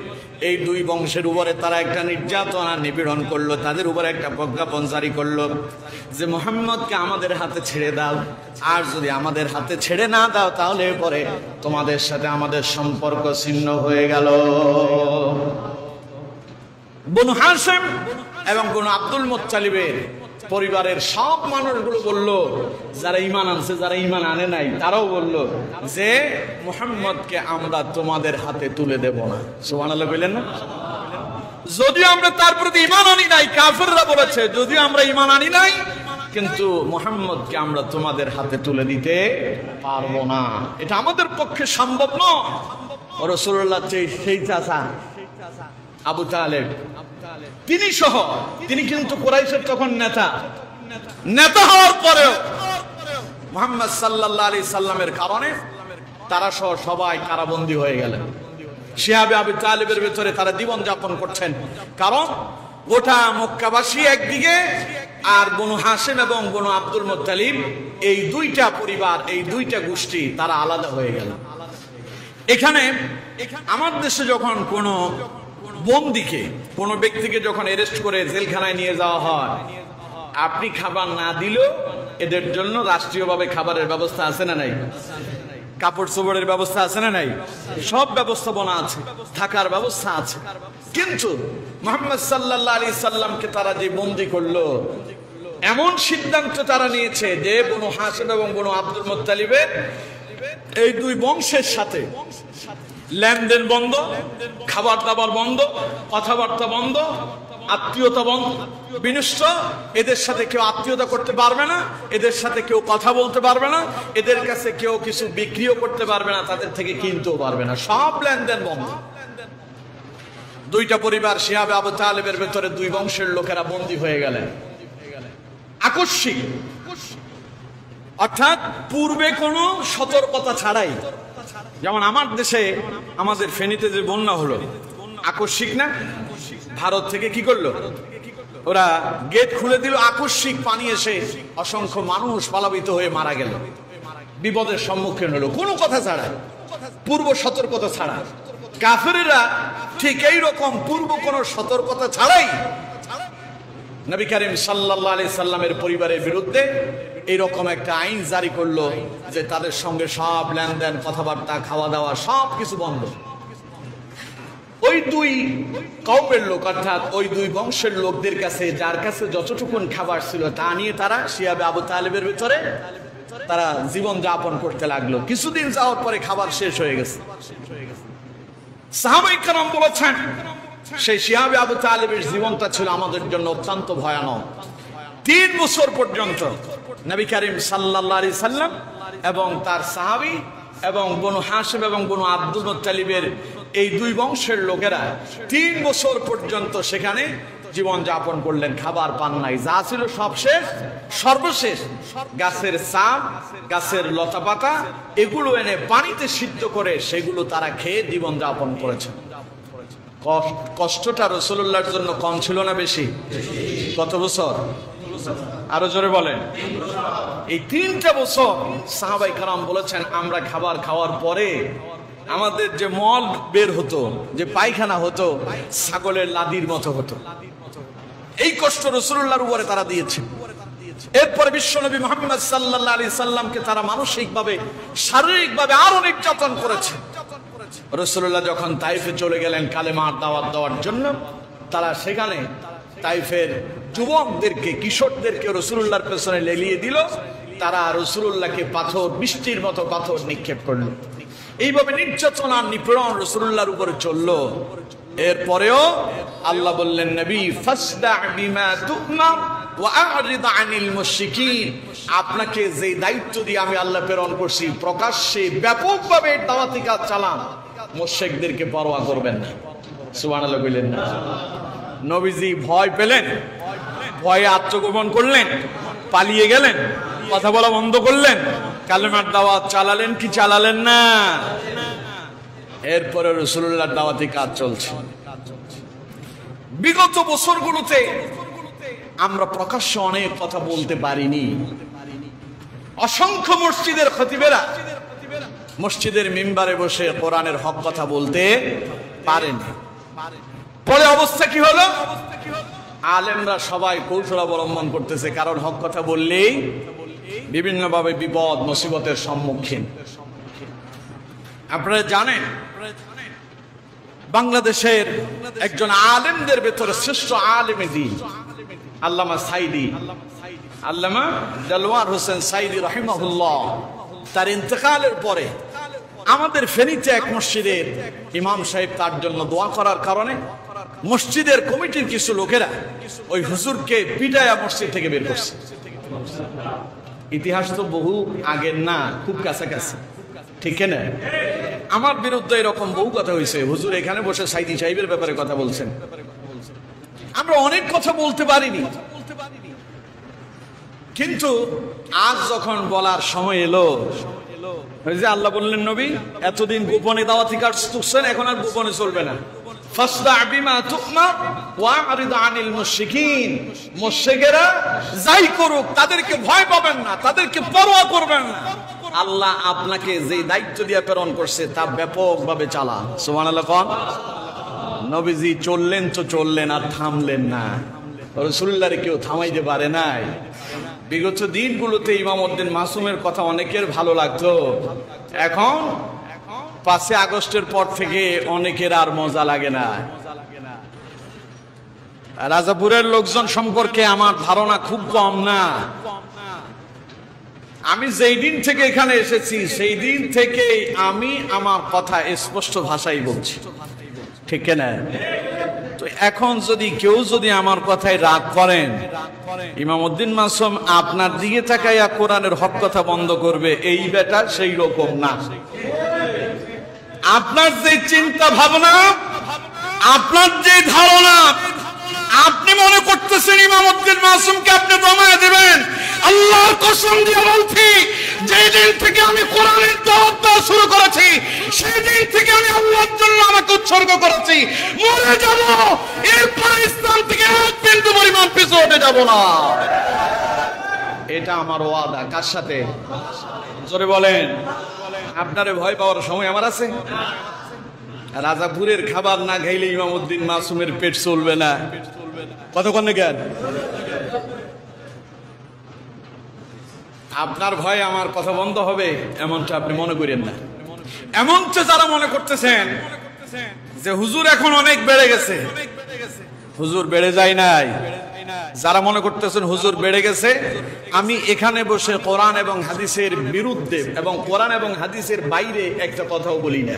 এই দুই বংশের উপরে তারা একটা নির্যাতনা নিপীড়ন করলো, তাদের উপরে একটা প্রজ্ঞাপন জারি করলো যে মুহাম্মদকে আমাদের হাতে ছেড়ে দাও, আর যদি আমাদের হাতে ছেড়ে না দাও তাহলে পরে তোমাদের সাথে আমাদের সম্পর্ক ছিন্ন হয়ে গেল। বনু হাশিম এবং বনু আব্দুল মুত্তালিবের পরিবারের সব মানুষগুলো বলল, যারা ঈমান আনছে যারা ঈমান আনে নাই তারাও বলল যে মুহাম্মদকে আমরা তোমাদের হাতে তুলে দেব না। সুবহানাল্লাহ বলেন না? যদিও আমরা তার প্রতি ঈমান আনি নাই, কাফেররা বলেছে যদিও আমরা ঈমান আনি নাই কিন্তু মুহাম্মদকে আমরা তোমাদের হাতে তুলে দিতে পারবো না, এটা আমাদের পক্ষে সম্ভব নয়। রাসূলুল্লাহ সেই চাচা আবু তালেব তিনি সহ, তিনি কিন্তু কুরাইশের তখন নেতা হওয়ার পরেও মুহাম্মদ সাল্লাল্লাহু আলাইহি সাল্লামের কারণে তারা সহ সবাই কারাবন্দী হয়ে গেলেন। শিহাবে আবু তালেবের ভেতরে তারা জীবন যাপন করছেন, কারণ গোটা মক্কাবাসী একদিকে আর বনু হাশিম এবং বনু আব্দুল মুত্তালিব এই দুইটা পরিবার, এই দুইটা গোষ্ঠী তারা আলাদা হয়ে গেল। এখানে আমার দেশে যখন কোনো বন্দীকে, কোনো ব্যক্তিকে যখন অ্যারেস্ট করে জেলখানায় নিয়ে যাওয়া হয়, আপনি খাবার না দিলেও এদের জন্য রাষ্ট্রীয়ভাবে খাবারের ব্যবস্থা আছে না নাই? কাপড় চোপড়ের ব্যবস্থা আছে না নাই? সব ব্যবস্থাপনা আছে, থাকার ব্যবস্থা আছে। কিন্তু মুহাম্মদ সাল্লাল্লাহু আলাইহি সাল্লামকে তারা যে বন্দী করলো, এমন সিদ্ধান্ত তারা নিয়েছে যে বনু হাশিম এবং বনু আব্দুল মুত্তালিবের এই দুই বংশের সাথে লেনদেন বন্ধ, খাবার দাবার বন্ধ, কথাবার্তা বন্ধ, আত্মীয়তা বন্ধ, বিনষ্ট। এদের সাথে কেউ আত্মীয়তা করতে পারবে না, এদের সাথে কেউ কথা বলতে পারবে না, এদের কাছে কেউ কিছু বিক্রিও করতে পারবে না, তাদের থেকে কিনতেও পারবে না, সব লেনদেন বন্ধ। দুইটা পরিবার শিহাবে আবু তালেবের ভেতরে দুই বংশের লোকেরা বন্দী হয়ে গেলেন আকস্মিক, অর্থাৎ পূর্বে কোনো সতর্কতা ছাড়াই। যেমন আমার দেশে, আমাদের ফেনীতে যে বন্যা হলো, আকস্মিক না? ভারত থেকে কি করলো, ওরা গেট খুলে দিল, আকস্মিক পানি এসে অসংখ্য মানুষ প্লাবিত হয়ে মারা গেল, বিপদের সম্মুখীন হলো কোনো কথা ছাড়া, পূর্ব সতর্কতা ছাড়া। কাফেররা ঠিক এই রকম পূর্ব কোনো সতর্কতা ছাড়াই নবী করিম সাল্লাল্লাহু আলাইহি সাল্লামের পরিবারের বিরুদ্ধে এইরকম একটা আইন জারি করলো যে তাদের সঙ্গে সব লেনদেন, কথাবার্তা, খাওয়া দাওয়া সব কিছু বন্ধ। ওই দুই কওমের লোক, অর্থাৎ ওই দুই বংশের লোকদের কাছে যার কাছে যতটুকুন খাবার ছিল তা নিয়ে তারা শিহাবে আবু তালেবের ভিতরে তারা জীবন যাপন করতে লাগলো। কিছুদিন যাওয়ার পরে খাবার শেষ হয়ে গেছে। সাহাবায়ে কেরাম বলেছেন সেই শিহাবে আবু তালেবের জীবনটা ছিল আমাদের জন্য অত্যন্ত ভয়ানক। 3 বছর পর্যন্ত নবী করিম সাল্লাল্লাহু আলাইহি সাল্লাম এবং তার সাহাবী এবং বনু হাশিম এবং বনু আব্দুল মুত্তালিবের এই দুই বংশের লোকেরা 3 বছর পর্যন্ত সেখানে জীবন যাপন করলেন, খাবার পান নাই, যা ছিল সব শেষ। সর্বশেষ গাছের ছাপ, গাছের লতাপাতা এগুলো এনে পানিতে সিদ্ধ করে সেগুলো তারা খেয়ে জীবন যাপন করেছেন। কষ্টটা রাসূলুল্লাহর জন্য কম ছিল না বেশি? কত বছর? আরো জোরে বলেন। এই 3টা বছর সাহাবায়ে কেরাম বলেছেন আমরা খাবার খাওয়ার পরে আমাদের যে মল বের হতো, যে পায়খানা হতো, ছাগলের লাদির মতো হতো। এই কষ্ট রাসূলুল্লাহর উপরে তারা দিয়েছেন। এরপরে বিশ্বনবী মুহাম্মদ সাল্লাল্লাহু আলাইহি সাল্লামকে তারা মানসিকভাবে, শারীরিকভাবে আরো নির্যাতন করেছে। রাসূলুল্লাহ যখন তাইফে চলে গেলেন কালেমার দাওয়াত দেওয়ার জন্য, তারা সেখানে তাইফের যুবকদেরকে, কিশোরদেরকে রাসূলুল্লাহর পেছনে লেলিয়ে দিল। তারা রাসূলুল্লাহকে পাথর, বৃষ্টির মতো পাথর নিক্ষেপ করল। এইভাবে নির্যাতন আর নিপীড়ন রাসূলুল্লাহর উপরে চললো। এরপরেও আল্লাহ বললেন, নবী ফাসদা বিমা তু'মার ওয়া আ'রিদ আনিল মুশরিকিন, আপনাকে যে দায়িত্ব দিয়ে আমি আল্লাহ প্রেরণ করছি, প্রকাশ্যে ব্যাপকভাবে দাওয়াতি কাজ চালান, মুশরিকদেরকে পরোয়া করবেন না। সুবহানাল্লাহ বললেন না? নবীজি ভয় পেলেন, ভয়ে আত্মগোপন করলেন, পালিয়ে গেলেন, কথা বলা বন্ধ করলেন, কালেমার দাওয়াত চালালেন কি চালালেন না? এরপরে রাসূলুল্লাহর দাওয়াতি কাজ চলছে। বিগত বছরগুলোতে আমরা প্রকাশ্যে অনেক কথা বলতে পারিনি। অসংখ্য মসজিদের খতিবেরা মসজিদের মিম্বারে বসে কোরআনের হক কথা বলতে পারেনি। পরে অবস্থা কি হলো? আলেমরা সবাই কৌশল অবলম্বন করতেছে, কারণ হক কথা বললেই বিভিন্নভাবে বিপদ মুসিবতের সম্মুখীন। আপনারা জানেন বাংলাদেশের একজন আলেমদের ভেতরে শ্রেষ্ঠ আলেমে দ্বীন আল্লামা সাইদি, আল্লামা দেলোয়ার হোসেন সাইদি রাহিমাহুল্লাহ, তার ইন্তেকালের পরে আমাদের ফেনীতে এক মসজিদের ইমাম সাহেব তার জন্য দোয়া করার কারণে মসজিদের কমিটির কিছু লোকেরা ওই হুজুরকে পিটায়া মসজিদ থেকে বের করছে। ইতিহাস তো বহু আগের না, খুব কাছাকাছি, ঠিক না? আমার বিরুদ্ধে এরকম বহু কথা হয়েছে, হুজুর এখানে বসে সাইদি সাহেবের ব্যাপারে কথা বলছেন। আমরা অনেক কথা বলতে পারিনি, কিন্তু আজ যখন বলার সময় এলো, ওই যে আল্লাহ বললেন নবী এতদিন গোপনে দাওয়াতি কাজ করছেন, এখন আর গোপনে চলবে না। ফাসদা' বিমা তু'মার ওয়া'রিদ আনিল মুশরিকিন, মুশরিকেরা যাই করুক তাদেরকে ভয় পাবেন না, তাদেরকে পরোয়া করবেন না। আল্লাহ আপনাকে যে দায়িত্ব দিয়ে প্রেরণ করছে তা ব্যাপকভাবে চালান। সুবহানাল্লাহ কোন। নবীজি চললেন তো চললেন, আর থামলেন না। রাসূলুল্লাহরে কেউ থামাইতে পারে নাই। বিগত দিনগুলোতে ইমামউদ্দিন মাসুমের কথা অনেকের ভালো লাগতো, এখন 5 আগস্টের পর থেকে অনেকের আর মজা লাগে না। রাজাপুরের লোকজন সম্পর্কে আমার ধারণা খুব কম না। আমি যেই দিন থেকে এখানে এসেছি সেই দিন থেকে আমি আমার কথা স্পষ্ট ভাষায় বলছি, ঠিক না? তো এখন যদি কেউ আমার কথায় রাগ করেন, ইমামউদ্দিন মাসুম আপনার দিকে তাকাইয়া কোরআনের হক কথা বন্ধ করবে, এই বেটা সেই রকম না। আপনার যে চিন্তা ভাবনা, আপনার যে ধারণা, আপনি মনে করতেছেন ইমামউদ্দিন মাসুমকে আপনি দমায় দেবেন। আল্লাহর কসম দিয়ে বলছি, যেই দিন থেকে আমি কোরআনের দাওয়াত দেওয়া শুরু করেছি সেই দিন থেকে আমি আল্লাহর জন্য আমাকে উৎসর্গ করেছি। মরে যাব, এরপর ইসলাম থেকে এক বিন্দু পরিমাণ পিছু হতে যাব না। এটা আমার ওয়াদা। কার সাথে? জোরে বলেন। আপনারে ভয় পাওয়ার সময় আমার আছে? রাজাপুরের খাবার না খাইলে ইমামউদ্দিন মাসুমের পেট চলবে না। কতক্ষণ জ্ঞান? আপনার ভয় আমার কথা বন্ধ হবে এমনটা আপনি মনে করেন না। এমনটা যারা মনে করতেছেন যে হুজুর এখন অনেক বেড়ে গেছে, হুজুর বেড়ে যায় নাই। যারা মনে করতেছেন হুজুর বেড়ে গেছে, আমি এখানে বসে কোরআন এবং হাদিসের বিরুদ্ধে এবং কোরআন এবং হাদিসের বাইরে একটা কথাও বলি না।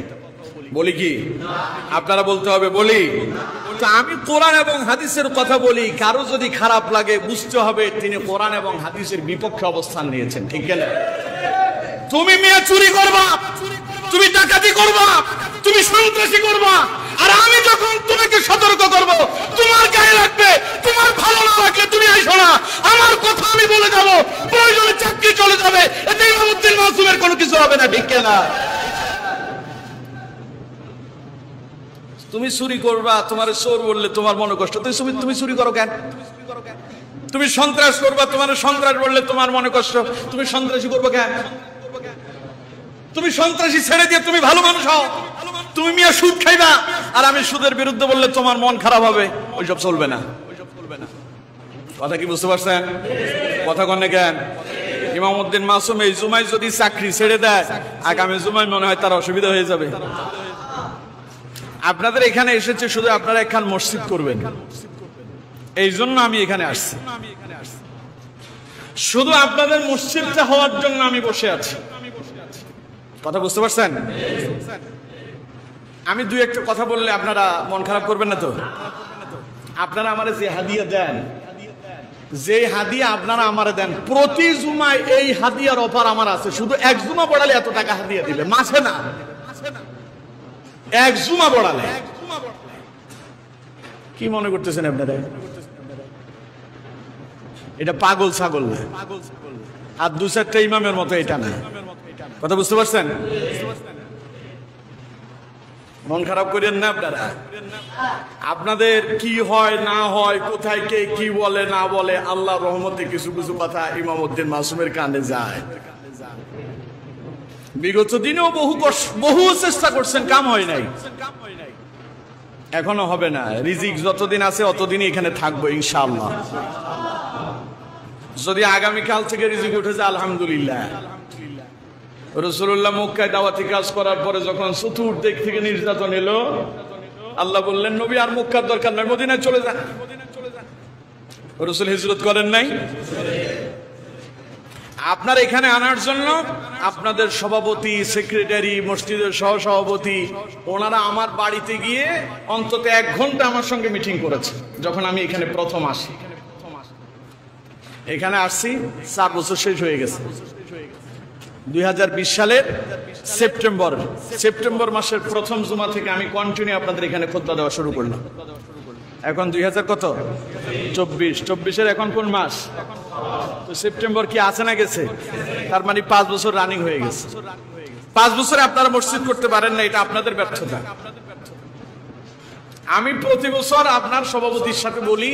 বলি কি? আপনারা বলতে হবে বলি। তো আমি কোরআন এবং হাদিসের কথা বলি, কারো যদি খারাপ লাগে বুঝতে হবে তিনি কোরআন এবং হাদিসের বিপক্ষে অবস্থান নিয়েছেন, ঠিক না? তুমি মেয়ে চুরি করবা, তুমি ডাকাতি করবা, তুমি সন্ত্রাসী করবা, আর আমি যখন তোমাকে সতর্ক করব তোমার গায়ে লাগবে, তোমার ভালো না লাগলে তুমি আইসো না, আমার কথা আমি বলে যাব, প্রয়োজনে চাকরি চলে যাবে, এতে ইমামউদ্দিন মাসুমের কোনো কিছু হবে না, ঠিক না? তুমি চুরি করবা, তোমার চোর বললে তোমার মনে কষ্ট, তুমি চুরি করো কেন? তুমি সন্ত্রাস করবা, তোমার সন্ত্রাস বললে তোমার মনে কষ্ট, তুমি সন্ত্রাসী করবো কেন? তুমি সন্ত্রাসী ছেড়ে দিয়ে তুমি ভালো মানুষ হও। তুমি মিয়া সুদ খাইবা আর আমি সুদের বিরুদ্ধে বললে তোমার মন খারাপ হবে, ওইসব চলবে না। কথা কি বুঝতে পারছেন? কথা কনে কেন? ইমামউদ্দিন মাসুম এই জুমায় যদি চাকরি ছেড়ে দেয়, আগামী জুমায় মনে হয় তার অসুবিধা হয়ে যাবে। আপনাদের এখানে এসেছে শুধু আপনারা একখান মসজিদ করবেন, এই জন্য আমি এখানে আসছি। শুধু আপনাদের মসজিদটা হওয়ার জন্য আমি বসে আছি। কথা বুঝতে পারছেন? আমি দুই একটা কথা বললে আপনারা মন খারাপ করবেন না তো? আপনারা আমারে যে হাদিয়া দেন, যে হাদিয়া আপনারা আমারে দেন, প্রতি জুমায় এই হাদিয়ার অফার আমার আছে। শুধু এক জুমা পড়ালে এত টাকা হাদিয়া দিবে, মাসে না, এক জুমা পড়ালে। কি মনে করতেছেন আপনারা? এটা পাগল ছাগল না, আর দু চারটা ইমামের মতো এটা না। কথা বুঝতে পারছেন? মন খারাপ করেন না আপনারা। আপনাদের কি হয় না হয়, কোথায় কে কি বলে না বলে, আল্লাহর রহমতে কিছু কিছু কথা ইমাম উদ্দিন মাসুমের কানে যায়। বিগত দিনেও বহু চেষ্টা করছেন, কাম হয় নাই, এখনো হবে না। রিজিক যতদিন আছে অতদিনই এখানে থাকবো ইনশাআল্লাহ। যদি আগামীকাল থেকে রিজিক উঠে যায় আলহামদুলিল্লাহ। রাসূলুল্লাহ মক্কায় দাওয়াতি কাজ করার পরে যখন চতুর্থ দিক থেকে নির্যাতন এলো, আল্লাহ বললেন নবী আর মক্কার দরকার নাই, মদিনায় চলে যান। রাসূল হিজরত করেন নাই। আপনার এখানে আনার জন্য আপনাদের সভাপতি, সেক্রেটারি, মসজিদের সহসভাপতি, ওনারা আমার বাড়িতে গিয়ে অন্তত 1 ঘন্টা আমার সঙ্গে মিটিং করেছে যখন আমি এখানে প্রথম আসি। এখানে আসছি 4 বছর শেষ হয়ে গেছে। 2020 সালের সেপ্টেম্বর মাসের প্রথম জুমা থেকে আমি কন্টিনিউ আপনাদের এখানে খুতবা দেওয়া শুরু করলাম। এখন 2024 এখন কোন মাস? তো সেপ্টেম্বর কি আছে না গেছে? তার মানে 5 বছর রানিং হয়ে গেছে। 5 বছরে আপনারা মসজিদ করতে পারেন না, এটা আপনাদের ব্যর্থতা। আমি প্রতি বছর আপনার সভাপতির সাথে বলি,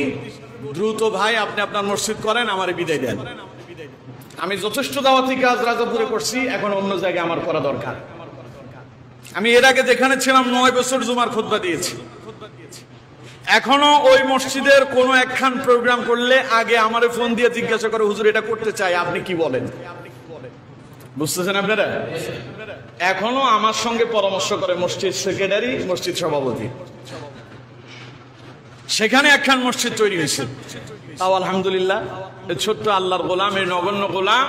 দ্রুত ভাই আপনি আপনার মসজিদ করেন, আমারে বিদায় দেন। আমি যথেষ্ট দাওয়াতি কাজ রাজাপুরে করছি, এখন অন্য জায়গায় আমার করা দরকার। আমি এর আগে যেখানে ছিলাম 9 বছর জুমার খুতবা দিয়েছি। এখনো ওই মসজিদের কোনো একখান প্রোগ্রাম করলে আগে আমারে ফোন দিয়ে জিজ্ঞাসা করে, হুজুর এটা করতে চাই, আপনি কি বলেন? বুঝতেছেন আপনারা? এখনো আমার সঙ্গে পরামর্শ করে মসজিদ সেক্রেটারি, মসজিদ সভাপতি। সেখানে একখান মসজিদ তৈরি হয়েছে, তাও আলহামদুলিল্লাহ ছোট্ট আল্লাহর গোলাম, এই নগণ্য গোলাম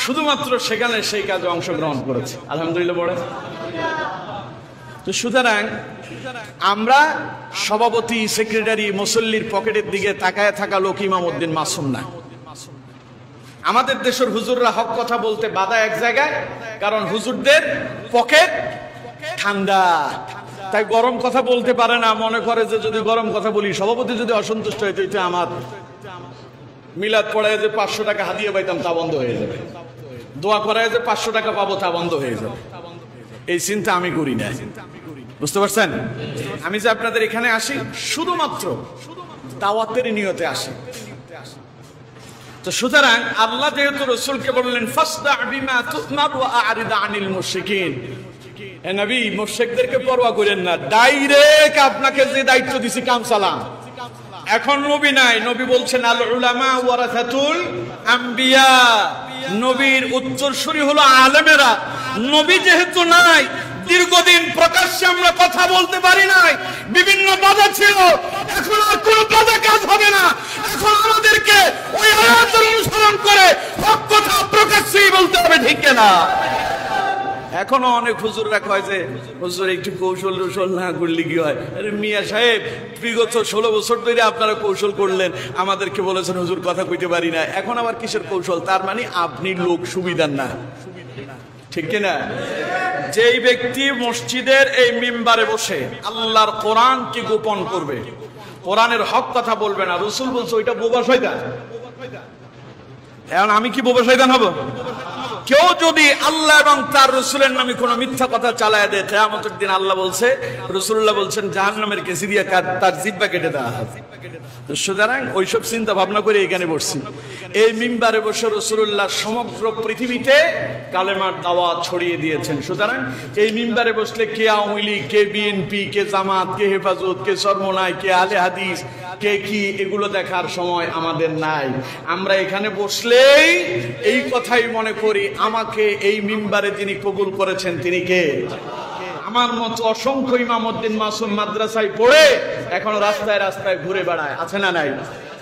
শুধুমাত্র সেখানে সেই কাজে অংশগ্রহণ করেছে, আলহামদুলিল্লাহ বলে। তো সুতরাং আমরা সভাপতি, সেক্রেটারি, মুসল্লির পকেটের দিকে তাকায় থাকা লোক ইমাম উদ্দিন মাসুম না। আমাদের দেশের হুজুররা হক কথা বলতে বাধা এক জায়গায়, কারণ হুজুরদের পকেট ঠান্ডা, তাই গরম কথা বলতে পারে না। মনে করে যে যদি গরম কথা বলি সভাপতি যদি অসন্তুষ্ট হইতো, এটা আমার মিলাদ পড়ায় যে 500 টাকা হাদিয়া পাইতাম তা বন্ধ হয়ে যাবে, দোয়া করায় যে 500 টাকা পাবো তা বন্ধ হয়ে যাবে। এই চিন্তা আমি করি না, বুঝতে পারছেন? আমি যে আপনাদের এখানে আসি শুধুমাত্র দাওয়াতের নিয়তে আসি। তো সুতরাং আল্লাহ যেহেতু রাসূলকে বললেন ফাসদা বিমা তুমার ওয়া আরিদ আনিল মুশরিকিন, হে নবী মুশরিকদেরকে পরোয়া করেন না, ডাইরেক্ট আপনাকে যে দায়িত্ব দিছি কাম চালান। এখন নবী নাই, নবী বলছেন আল উলামা ওয়ারাসাতুল আম্বিয়া, নবীর উত্তরসূরি হলো আলেমেরা। নবী যেহেতু নাই, দীর্ঘদিন প্রকাশ্যে আমরা কথা বলতে পারি নাই, বিভিন্ন বাধা ছিল। এখন আর কোনো বাধা কাজ হবে না, এখন আমাদেরকে ওই আয়াতের অনুসরণ করে হক কথা প্রকাশ্যেই বলতে হবে, ঠিক না? এখনো অনেক হুজুররা কয় যে হুজুর একটু কৌশল টৌশল না করলে কি হয়? আরে মিয়া সাহেব, বিগত 16 বছর ধরে আপনারা কৌশল করলেন, আমাদেরকে বলেছেন হুজুর কথা কইতে পারি না, এখন আবার কিসের কৌশল? তার মানে আপনি লোক সুবিধার না, ঠিক কিনা? যেই ব্যক্তি মসজিদের এই মিম্বারে বসে আল্লাহর কোরআনকে গোপন করবে, কোরআনের হক কথা বলবে না, রাসূল বলছে ওইটা বোবা শয়তান। এখন আমি কি বোবা শয়তান হব? কেউ যদি আল্লাহ এবং তার রাসূলের নামে কোনো মিথ্যা কথা চালায় দেয়, কিয়ামতের দিন আল্লাহ বলছে, রাসূলুল্লাহ বলছেন জাহান্নামের কেসি দিয়ে তার জিহ্বা কেটে দেওয়া হবে। সুতরাং ওইসব চিন্তা ভাবনা করে এখানে বসছি। এই মিম্বারে বসে রাসূলুল্লাহ সমগ্র পৃথিবীতে কালেমার দাওয়াত ছড়িয়ে দিয়েছেন। সুতরাং এই মিম্বারে বসলে কে আওয়ামী লীগ, কে বিএনপি, কে জামাত, কে হেফাজত, কে সরমনাই, কে আলে হাদিস, কে কি, এগুলো দেখার সময় আমাদের নাই। আমরা এখানে বসলেই এই কথাই মনে করি, আমাকে এই মিম্বারে যিনি কবুল করেছেন তিনি কে? আমার মতো অসংখ্য ইমাম উদ্দিন মাসুম মাদ্রাসায় পড়ে এখন রাস্তায় রাস্তায় ঘুরে বেড়ায়, আছে না নাই?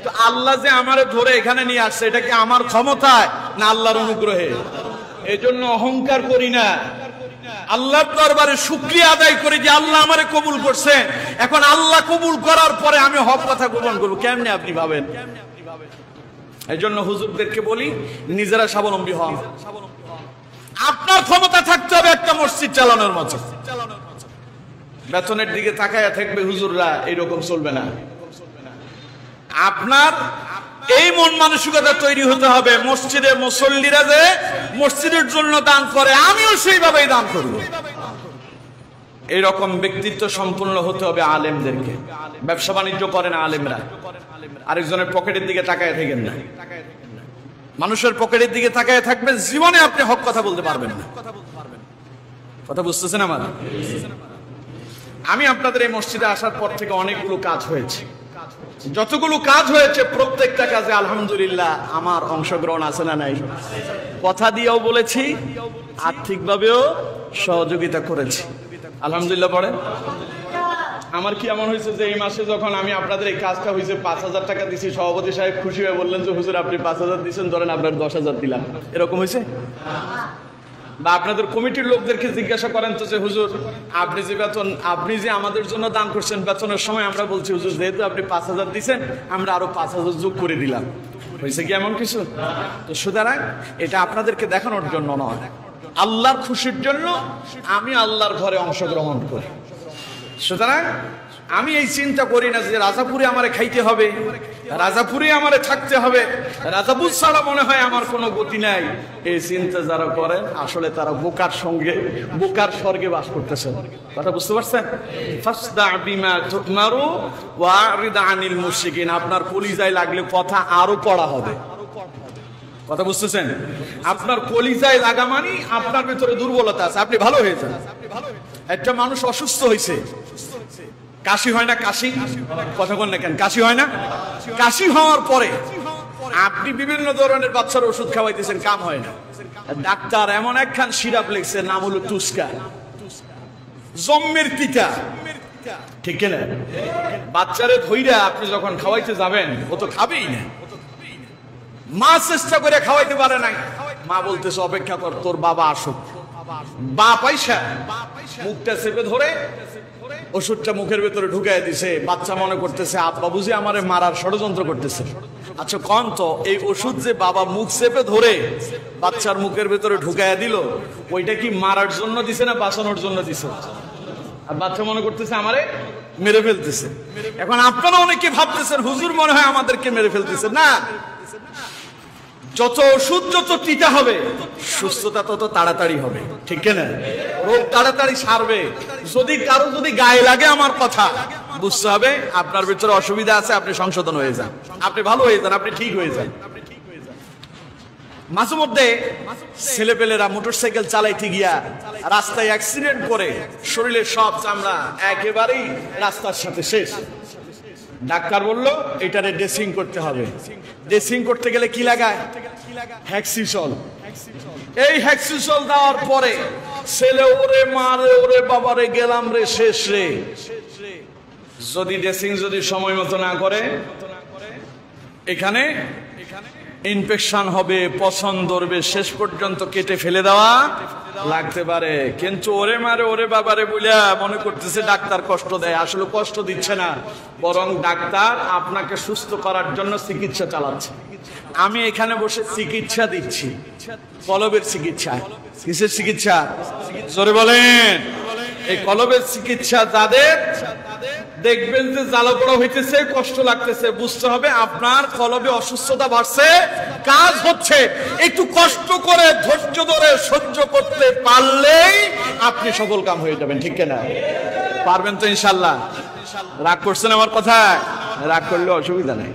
তো আল্লাহ যে আমারে ধরে এখানে নিয়ে আসছে, এটা কি আমার ক্ষমতায় না আল্লাহর অনুগ্রহে? এজন্য অহংকার করি না, আল্লাহর দরবারে শুকরিয়া আদায় করি যে আল্লাহ আমারে কবুল করছে। এখন আল্লাহ কবুল করার পরে আমি হক কথা গোপন করবো কেমনে আপনি ভাবেন? এই জন্য হুজুরদেরকে বলি নিজেরা স্বাবলম্বী হন। আপনার ক্ষমতা থাকতে হবে একটা মসজিদ চালানোর মতো। বেতনের দিকে তাকায়া থাকবে হুজুররা, এইরকম চলবে না। আপনার এই মন মানসিকতা তৈরি হতে হবে, মসজিদে মুসল্লিরা যে মসজিদের জন্য দান করে, আমিও সেইভাবেই দান করব। এইরকম ব্যক্তিত্ব সম্পূর্ণ হতে হবে আলেমদেরকে। ব্যবসা বাণিজ্য করেন আলেমরা, আরেকজনের পকেটের দিকে তাকায় থাকেন না। মানুষের পকেটের দিকে তাকায় থাকবেন, জীবনে আপনি হক কথা বলতে পারবেন না। কথা বুঝতেছেন আমার? আমি আপনাদের এই মসজিদে আসার পর থেকে অনেকগুলো কাজ হয়েছে, যতগুলো কাজ হয়েছে প্রত্যেকটা কাজে আলহামদুলিল্লাহ আমার অংশগ্রহণ আছে না নাই? কথা দিয়েও বলেছি, আর্থিকভাবেও সহযোগিতা করেছি আলহামদুলিল্লাহ। পড়ে আমার কি এমন হয়েছে যে এই মাসে যখন আমি আপনাদের এই কাজটা হয়েছে 5,000 টাকা দিছি, সভাপতি সাহেব খুশি হয়ে বললেন যে হুজুর আপনি 5,000 দিচ্ছেন, ধরেন আপনার 10,000 দিলাম, এরকম হয়েছে? বা আপনাদের কমিটির লোকদেরকে জিজ্ঞাসা করেন তো যে হুজুর আপনি যে বেতন, আপনি যে আমাদের জন্য দান করছেন বেতনের সময়, আমরা বলছি হুজুর যেহেতু আপনি 5,000 দিচ্ছেন আমরা আরো 5,000 যোগ করে দিলাম, হয়েছে কি এমন কিছু? তো সুতরাং এটা আপনাদেরকে দেখানোর জন্য নয়, আল্লাহর খুশির জন্য আমি আল্লাহর ঘরে অংশগ্রহণ করি। সুতরাং আমি এই চিন্তা করি না যে রাজাপুরে আমারে খাইতে হবে, রাজাপুরে আমারে থাকতে হবে, রাজাপুর ছাড়া মনে হয় আমার কোনো গতি নাই। এই চিন্তা যারা করেন আসলে তারা বোকার সঙ্গে, বোকার স্বর্গে বাস করতেছেন। কথা বুঝতে পারছেন? ফাসদা বিমা তুমারু ওয়া আরিদ আনিল মুশরিকিন। আপনার কলিজায় লাগলে কথা আরো পড়া হবে। কথা বুঝতেছেন? আপনার কলিজায় লাগা মানে আপনার ভিতরে দুর্বলতা আছে, আপনি ভালো হয়ে যান। একটা মানুষ অসুস্থ হয়েছে, কাশি হয় না? কাশি কথা বল না কেন? কাশি হয় না? কাশি হওয়ার পরে আপনি বিভিন্ন ধরনের বাচ্চার ওষুধ খাওয়াইতেছেন, কাম হয় না। ডাক্তার এমন একখান সিরাপ লিখছে, নাম হলো টুস্কা, জম্মের টিকা, ঠিক কিনা? বাচ্চারে ধইরা আপনি যখন খাওয়াইতে যাবেন ও তো খাবেই না। মা চেষ্টা করে খাওয়াইতে পারে নাই, মা বলতেছে অপেক্ষা কর তোর বাবা আসুক। বাপ আইসা মুখটা চেপে ধরে ওষুধটা মুখের ভেতরে ঢুকাই দিছে। বাচ্চা মনে করতেছে আব্বা বুঝি আমারে মারার ষড়যন্ত্র করতেছে। আচ্ছা কোন তো এই ওষুধ যে বাবা মুখ চেপে ধরে বাচ্চার মুখের ভেতরে ঢুকাইয়া দিল, ওইটা কি মারার জন্য দিছে না বাঁচানোর জন্য দিছে? আর বাচ্চা মনে করতেছে আমারে মেরে ফেলতেছে। এখন আপনারা অনেকে ভাবতেছেন হুজুর মনে হয় আমাদেরকে মেরে ফেলতেছে। না, যত ওষুধ যত টিকা হবে সুস্থতা তত তাড়াতাড়ি হবে, ঠিক না? রোগ তাড়াতাড়ি সারবে। যদি কারো যদি গায়ে লাগে আমার কথা, বুঝতে হবে আপনার ভিতরে অসুবিধা আছে, আপনি সংশোধন হয়ে যান, আপনি ভালো হয়ে যান, আপনি ঠিক হয়ে যান। মাঝে মধ্যে ছেলেপেলেরা মোটরসাইকেল চালাইতে গিয়া রাস্তায় অ্যাক্সিডেন্ট করে শরীরের সব চামড়া একেবারেই রাস্তার সাথে শেষ। ডাক্তার বলল এটারে ড্রেসিং করতে হবে। ড্রেসিং করতে গেলে কি লাগায়? হ্যাক্সিসল। এই হ্যাক্সিসল দেওয়ার পরে ছেলে ওরে মারে, ওরে বাবারে গেলাম রে, শেষ রে। যদি ড্রেসিং যদি সময় মতো না করে এখানে ইনফেকশন হবে, পছন্দ ধরবে, শেষ পর্যন্ত কেটে ফেলে দেওয়া লাগতে পারে। কিন্তু ওরে মারে ওরে বাবারে বলিয়া মনে করতেছে ডাক্তার কষ্ট দেয়, আসলে কষ্ট দিচ্ছে না, বরং ডাক্তার আপনাকে সুস্থ করার জন্য চিকিৎসা চালাচ্ছে। আমি এখানে বসে চিকিৎসা দিচ্ছি, কলবের চিকিৎসা। কিসের চিকিৎসা? জোরে বলেন। এই কলবের চিকিৎসা যাদের দেখবেন যে জ্বালা পোড়া হইতেছে, কষ্ট লাগতেছে, বুঝতে হবে আপনার কলবে অসুস্থতা বাড়ছে, কাজ হচ্ছে। একটু কষ্ট করে ধৈর্য ধরে সহ্য করতে পারলেই আপনি সফল কাম হয়ে যাবেন, ঠিক কিনা? পারবেন তো ইনশাল্লাহ? রাগ করছেন আমার কথা? রাগ করলে অসুবিধা নেই।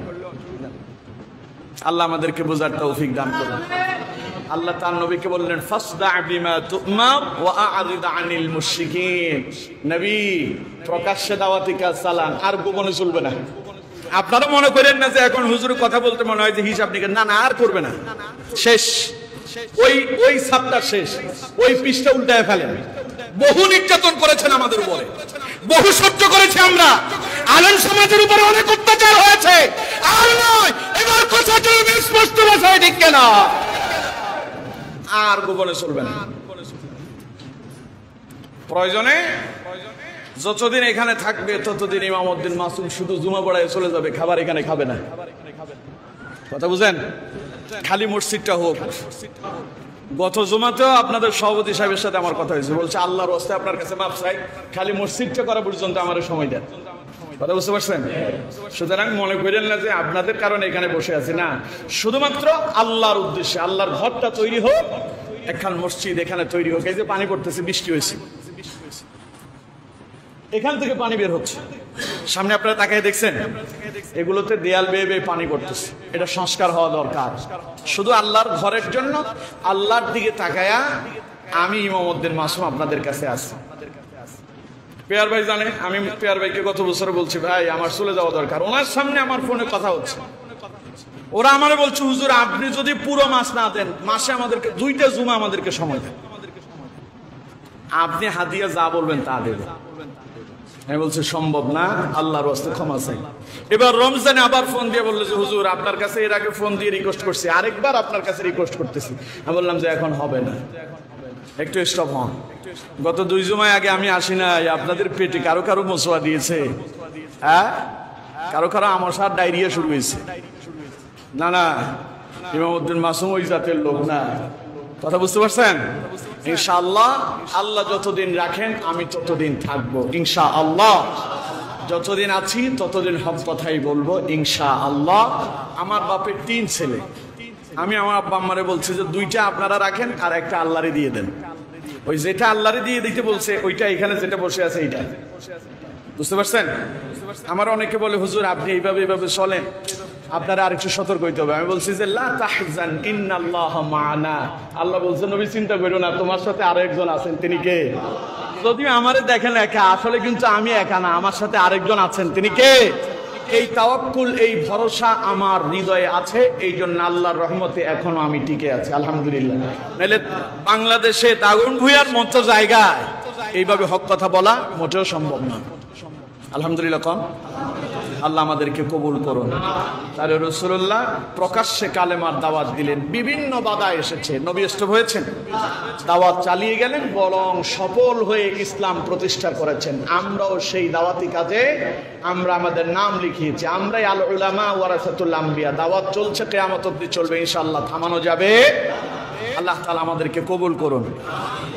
আল্লাহ আমাদেরকে বোঝার তৌফিক দান করুন। আল্লাহ তার নবীকে বললেন ফাসদা বিমা তুমার ওয়া আ'রিদ আনিল মুশরিকিন। নবী প্রকাশ্যে দাওয়াতি কাজ চালান, আর গোপনে চলবে না। আপনারা মনে করেন না যে এখন হুজুর কথা বলতে মনে হয় যে হিসাব নিকেন, না না আর করবে না, শেষ। ওই সাপটা শেষ, ওই পৃষ্ঠা উল্টায় ফেলেন। বহু নির্যাতন করেছেন আমাদের উপরে, বহু সহ্য করেছি আমরা, আলেম সমাজের উপরে অনেক অত্যাচার হয়েছে। আর নয়, এবার কথা চলবে স্পষ্ট ভাষায়, ঠিক কিনা? আর গোপনে চলবে না। প্রয়োজনে যতদিন এখানে থাকবে ততদিন ইমামউদ্দিন মাসুম শুধু জুমা পড়ায় চলে যাবে, খাবার এখানে খাবে না। কথা বুঝেন? খালি মসজিদটা হোক। গত জুমাতেও আপনাদের সভাপতি সাহেবের সাথে আমার কথা হয়েছে, বলছে আল্লাহর ওয়াস্তে আপনার কাছে মাপ চাই, খালি মসজিদটা করা পর্যন্ত আমার সময় দেন। কথা বুঝতে পারছেন? সুতরাং মনে করেন না যে আপনাদের কারণে এখানে বসে আছি, না, শুধুমাত্র আল্লাহর উদ্দেশ্যে। আল্লাহর ঘরটা তৈরি হোক, একখান মসজিদ এখানে তৈরি হোক। এই যে পানি পড়তেছে, বৃষ্টি হয়েছে, এখান থেকে পানি বের হচ্ছে, সামনে আপনারা তাকিয়ে দেখছেন, এগুলোতে দেয়াল বেয়ে বেয়ে পানি পড়তেছে। এটা সংস্কার হওয়া দরকার। শুধু আল্লাহর ঘরের জন্য আল্লাহর দিকে তাকায়া আমি ইমামউদ্দিন মাসুম আপনাদের কাছে আসি। পেয়ার ভাই জানে, আমি পেয়ার ভাইকে গত বছর বলছি ভাই আমার চলে যাওয়া দরকার, ওনার সামনে আমার ফোনে কথা হচ্ছে। ওরা আমারে বলছে হুজুর আপনি যদি পুরো মাস না দেন, মাসে আমাদেরকে 2টা জুমা আমাদেরকে সময় দেন, আপনি হাদিয়া যা বলবেন তা দেবেন। আমি বলছি সম্ভব না, আল্লাহর ওয়াস্তে ক্ষমা চাই। এবার রমজানে আবার ফোন দিয়ে বললো যে হুজুর আপনার কাছে এর আগে ফোন দিয়ে রিকোয়েস্ট করছি, আরেকবার আপনার কাছে রিকোয়েস্ট করতেছি। আমি বললাম যে এখন হবে না, একটু স্টপ হন। গত 2 জুমায় আগে আমি আসি নাই, আপনাদের পেটে কারো কারো মশোয়া দিয়েছে, হ্যাঁ কারো কারো আমসার ডায়রিয়া শুরু হয়েছে। না না, ইমামউদ্দিন মাসুম ওই জাতের লোক না, কথা বুঝতে পারছেন? ইনশাআল্লাহ আল্লাহ যতদিন রাখেন আমি ততদিন থাকবো ইনশাআল্লাহ, যতদিন আছি ততদিন হক কথাই বলবো ইনশাআল্লাহ। আমার বাপের 3 ছেলে, আমি আমার আব্বা আম্মারে বলছি যে 2টা আপনারা রাখেন আর একটা আল্লাহরে দিয়ে দেন। ওই যেটা আল্লাহরে দিয়ে দিতে বলছে ওইটা এখানে যেটা বসে আছে এইটা, বুঝতে পারছেন? আমার অনেকে বলে হুজুর আপনি এইভাবে এইভাবে চলেন, আপনারা আরেকটু সতর্ক হইতে হবে। আমি বলছি যে লা তাহজান ইন্নাল্লাহা মা'ানা, আল্লাহ বলছেন নবী চিন্তা করো না, তোমার সাথে আরো একজন আছেন। তিনি কে? যদিও আমারে দেখেন একা, আসলে কিন্তু আমি একা না, আমার সাথে আরেকজন আছেন। তিনি কে? এই তাওয়াক্কুল, এই ভরসা আমার হৃদয়ে আছে, এই জন্য আল্লাহর রহমতে এখনো আমি টিকে আছি আলহামদুলিল্লাহ। নাহলে বাংলাদেশে দাগন ভুঁইয়ার মতো জায়গায় এইভাবে হক কথা বলা মোটেও সম্ভব না। আলহামদুলিল্লাহ কম, আল্লাহ আমাদেরকে কবুল করুন। তাহলে রাসূলুল্লাহ প্রকাশ্যে কালেমার দাওয়াত দিলেন, বিভিন্ন বাধা এসেছে, নবী স্টপ হয়েছেন, দাওয়াত চালিয়ে গেলেন, বরং সফল হয়ে ইসলাম প্রতিষ্ঠা করেছেন। আমরাও সেই দাওয়াতি কাজে আমরা আমাদের নাম লিখিয়েছি। আমরাই আল উলামা ওয়ারাসাতুল আম্বিয়া। দাওয়াত চলছে, কিয়ামত অবধি চলবে ইনশাআল্লাহ, থামানো যাবে। আল্লাহ তাআলা আমাদেরকে কবুল করুন।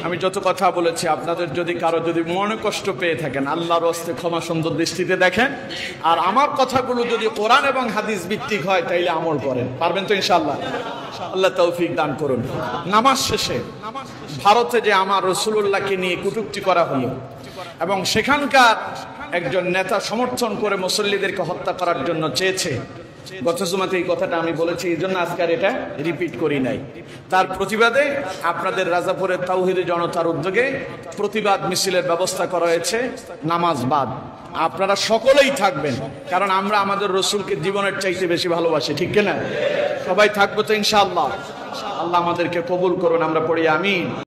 আমি যত কথা বলেছি আপনাদের যদি কারো যদি মনে কষ্ট পেয়ে থাকেন, আল্লাহর ওয়াস্তে ক্ষমা সুন্দর দৃষ্টিতে দেখেন। আর আমার কথাগুলো যদি কোরআন এবং হাদিস ভিত্তিক হয় তাইলে আমল করেন, পারবেন তো ইনশাআল্লাহ? আল্লাহ তৌফিক দান করুন। নামাজ শেষে ভারতে যে আমার রাসূলুল্লাহকে নিয়ে কটূক্তি করা হলো এবং সেখানকার একজন নেতা সমর্থন করে মুসল্লিদেরকে হত্যা করার জন্য চেয়েছে, গত জুমাতে এই কথাটা আমি বলেছি, এই জন্য আজকে আর এটা রিপিট করি নাই। তার প্রতিবাদে আপনাদের রাজাপুরের তাওহীদি জনতার উদ্যোগে প্রতিবাদ মিছিলের ব্যবস্থা করা হয়েছে, নামাজ বাদ। আপনারা সকলেই থাকবেন, কারণ আমরা আমাদের রসুলকে জীবনের চাইতে বেশি ভালোবাসি, ঠিক কিনা? সবাই থাকবো তো ইনশাআল্লাহ। আল্লাহ আমাদেরকে কবুল করুন, আমরা পড়ি আমিন।